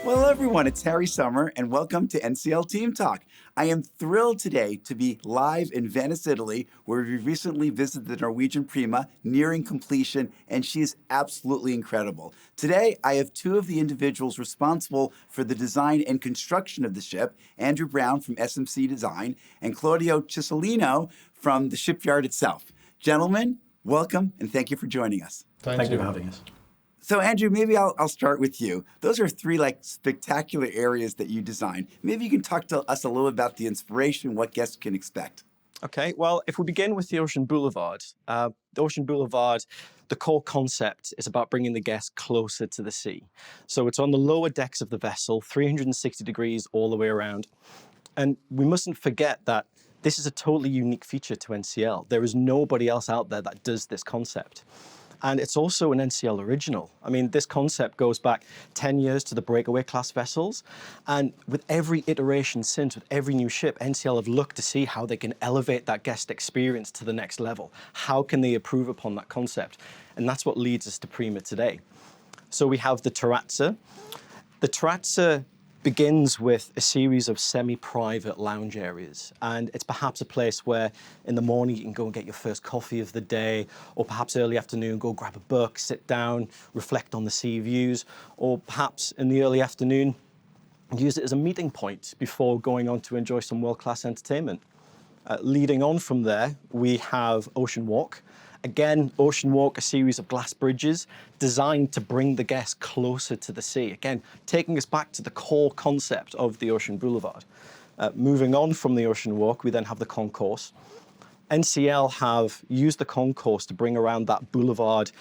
Well, everyone, it's Harry Sommer, and welcome to NCL Team Talk. I am thrilled today to be live in Venice, Italy, where we recently visited the Norwegian Prima, nearing completion, and she is absolutely incredible. Today, I have two of the individuals responsible for the design and construction of the ship, Andrew Brown from SMC Design, and Claudio Cicilino from the shipyard itself. Gentlemen, welcome, and thank you for joining us. Thank you for having us. So Andrew, maybe I'll start with you. Those are three spectacular areas that you designed. Maybe you can talk to us a little about the inspiration, what guests can expect. Okay, well, if we begin with the Ocean Boulevard, the core concept is about bringing the guest closer to the sea. So it's on the lower decks of the vessel, 360 degrees all the way around. And we mustn't forget that this is a totally unique feature to NCL. There is nobody else out there that does this concept. And it's also an NCL original. I mean, this concept goes back 10 years to the breakaway class vessels. And with every iteration since, with every new ship, NCL have looked to see how they can elevate that guest experience to the next level. How can they improve upon that concept? And that's what leads us to Prima today. So we have the terrazza. The terrazza begins with a series of semi-private lounge areas. And it's perhaps a place where in the morning you can go and get your first coffee of the day, or perhaps early afternoon, go grab a book, sit down, reflect on the sea views, or perhaps in the early afternoon, use it as a meeting point before going on to enjoy some world-class entertainment. Leading on from there, we have Ocean Walk. Again, Ocean Walk, a series of glass bridges designed to bring the guest closer to the sea. Again, taking us back to the core concept of the Ocean Boulevard. Moving on from the Ocean Walk, we then have the concourse. NCL have used the concourse to bring around that boulevard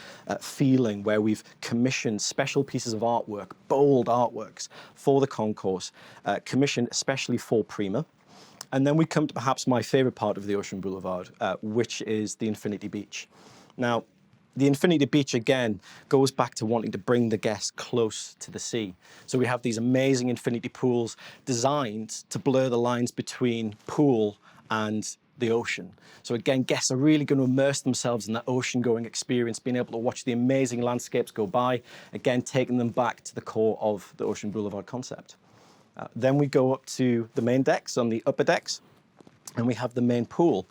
feeling where we've commissioned special pieces of artwork, bold artworks for the concourse, commissioned especially for Prima. And then we come to perhaps my favorite part of the Ocean Boulevard, which is the Infinity Beach. Now, the Infinity Beach, again, goes back to wanting to bring the guest close to the sea. So we have these amazing infinity pools designed to blur the lines between pool and the ocean. So again, guests are really going to immerse themselves in that ocean-going experience, being able to watch the amazing landscapes go by, again, taking them back to the core of the Ocean Boulevard concept. Then we go up to the main decks, on the upper decks, and we have the main pool.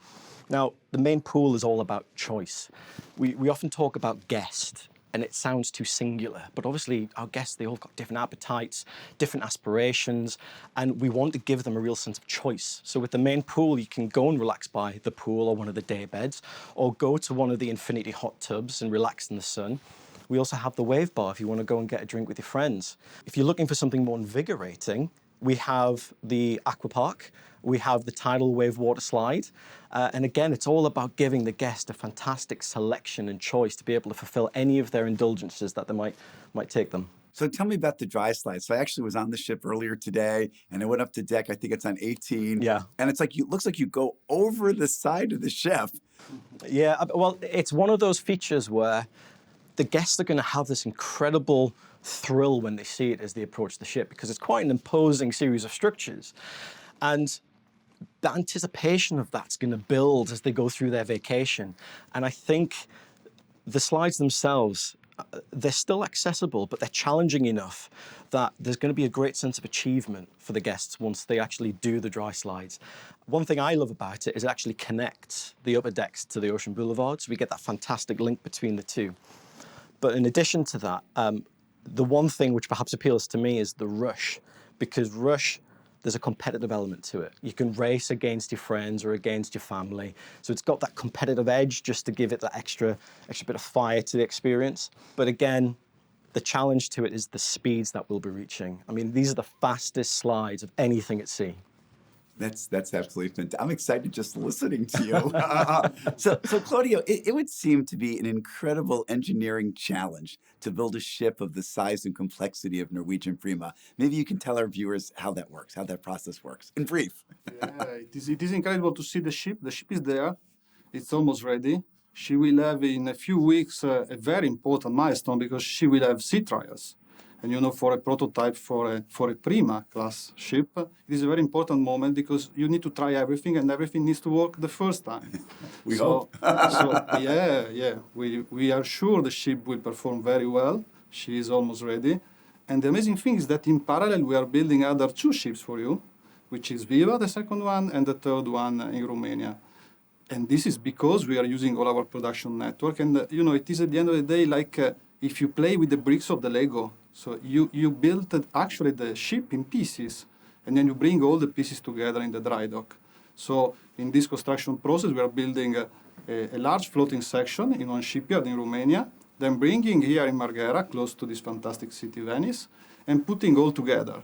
Now, the main pool is all about choice. We often talk about guest, and it sounds too singular, but obviously our guests, they all got different appetites, different aspirations, and we want to give them a real sense of choice. So with the main pool, you can go and relax by the pool or one of the day beds, or go to one of the infinity hot tubs and relax in the sun. We also have the wave bar if you want to go and get a drink with your friends. If you're looking for something more invigorating, we have the aqua park, we have the tidal wave water slide. And again, it's all about giving the guest a fantastic selection and choice to be able to fulfill any of their indulgences that they might take them. So tell me about the dry slide. So I actually was on the ship earlier today, and I went up to deck, I think it's on 18. Yeah. And it's like, it looks like you go over the side of the ship. Yeah, well, it's one of those features where the guests are going to have this incredible thrill when they see it as they approach the ship, because it's quite an imposing series of structures. And the anticipation of that's going to build as they go through their vacation. And I think the slides themselves, they're still accessible, but they're challenging enough that there's going to be a great sense of achievement for the guests once they actually do the dry slides. One thing I love about it is it actually connects the upper decks to the Ocean Boulevard, so we get that fantastic link between the two. But in addition to that, the one thing which perhaps appeals to me is the rush, because rush, there's a competitive element to it. You can race against your friends or against your family. So it's got that competitive edge just to give it that extra bit of fire to the experience. But again, the challenge to it is the speeds that we'll be reaching. I mean, these are the fastest slides of anything at sea. That's absolutely fantastic. I'm excited just listening to you. So Claudio, it would seem to be an incredible engineering challenge to build a ship of the size and complexity of Norwegian Prima. Maybe you can tell our viewers how that works, how that process works, in brief. Yeah, it is incredible to see the ship. The ship is there. It's almost ready. She will have in a few weeks a very important milestone, because she will have sea trials. And you know, for a prototype for a Prima Class ship, it is a very important moment, because you need to try everything, and everything needs to work the first time. We hope. We are sure the ship will perform very well. She is almost ready. And the amazing thing is that in parallel, we are building other 2 ships for you, which is Viva, the second one, and the third one in Romania. And this is because we are using all our production network. And, it is at the end of the day like if you play with the bricks of the Lego. So you build actually the ship in pieces, and then you bring all the pieces together in the dry dock. So in this construction process, we are building a large floating section in one shipyard in Romania, then bringing here in Marghera, close to this fantastic city, Venice, and putting all together.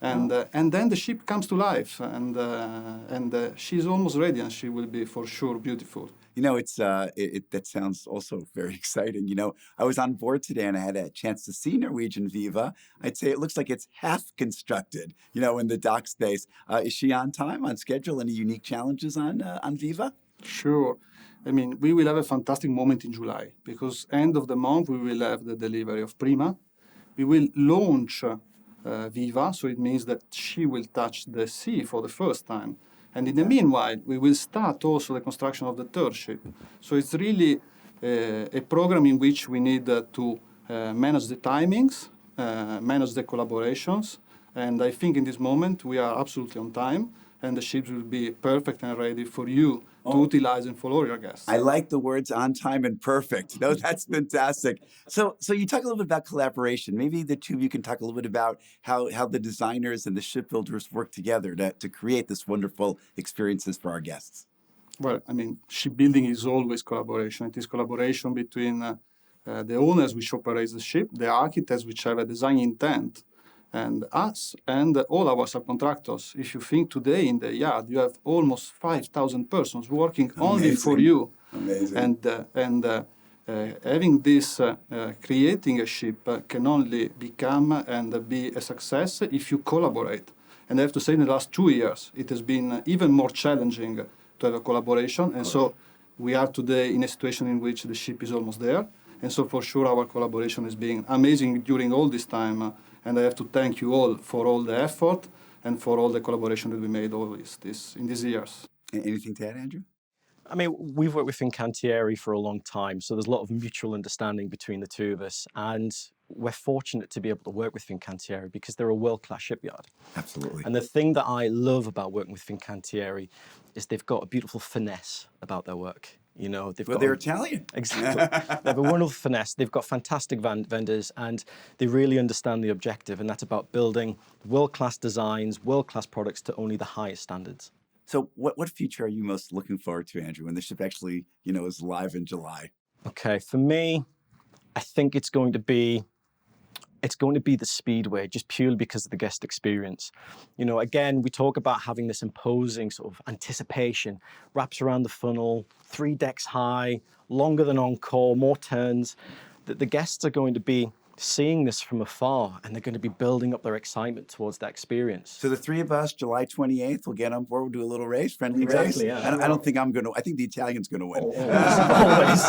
And then the ship comes to life, and she's almost ready, and she will be for sure beautiful. That sounds also very exciting. I was on board today and I had a chance to see Norwegian Viva. I'd say it looks like it's half constructed, in the dock space. Is she on time, on schedule? Any unique challenges on Viva? Sure. I mean, we will have a fantastic moment in July because end of the month we will have the delivery of Prima. We will launch Viva, so it means that she will touch the sea for the first time. And in the meanwhile, we will start also the construction of the third ship. So it's really a program in which we need to manage the timings, manage the collaborations. And I think in this moment we are absolutely on time, and the ships will be perfect and ready for you to utilize and follow your guests. I like the words on time and perfect. No, that's fantastic. So you talk a little bit about collaboration. Maybe the two of you can talk a little bit about how the designers and the shipbuilders work together to create this wonderful experiences for our guests. Well, I mean, shipbuilding is always collaboration. It is collaboration between the owners which operate the ship, the architects which have a design intent, and us and all our subcontractors. If you think today in the yard, you have almost 5,000 persons working only for you. Amazing. And having this, creating a ship can only become and be a success if you collaborate. And I have to say in the last 2 years, it has been even more challenging to have a collaboration. And so we are today in a situation in which the ship is almost there. And so for sure our collaboration has been amazing during all this time. And I have to thank you all for all the effort and for all the collaboration that we made always in these years. Anything to add, Andrew? I mean, we've worked with Fincantieri for a long time, so there's a lot of mutual understanding between the two of us. And we're fortunate to be able to work with Fincantieri because they're a world-class shipyard. Absolutely. And the thing that I love about working with Fincantieri is they've got a beautiful finesse about their work. They're Italian. Exactly. They have a wonderful finesse. They've got fantastic vendors, and they really understand the objective, and that's about building world-class designs, world-class products to only the highest standards. So what feature are you most looking forward to, Andrew, when the ship actually, is live in July? Okay, for me, I think it's going to be the speedway, just purely because of the guest experience. Again, we talk about having this imposing sort of anticipation, wraps around the funnel, 3 decks high, longer than Encore, more turns. The guests are going to be seeing this from afar, and they're going to be building up their excitement towards that experience. So the 3 of us, July 28th, we'll get on board, we'll do a little race, friendly race. Exactly, yeah. I don't think I'm going to, I think the Italian's going to win. Always.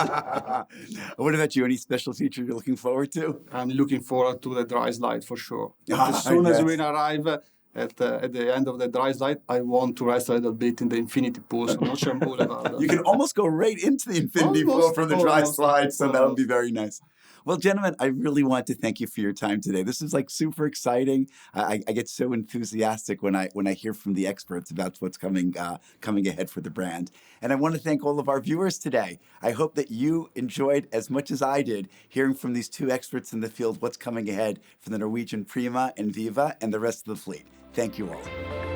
What about you? Any special feature you're looking forward to? I'm looking forward to the dry slide for sure. Ah, As soon as yes. we arrive at the end of the dry slide, I want to rest a little bit in the infinity pools on Ocean Boulevard. You can almost go right into the infinity pool from the dry slide, so that would be very nice. Well, gentlemen, I really want to thank you for your time today. This is super exciting. I get so enthusiastic when I hear from the experts about what's coming ahead for the brand. And I want to thank all of our viewers today. I hope that you enjoyed as much as I did hearing from these 2 experts in the field what's coming ahead for the Norwegian Prima and Viva and the rest of the fleet. Thank you all.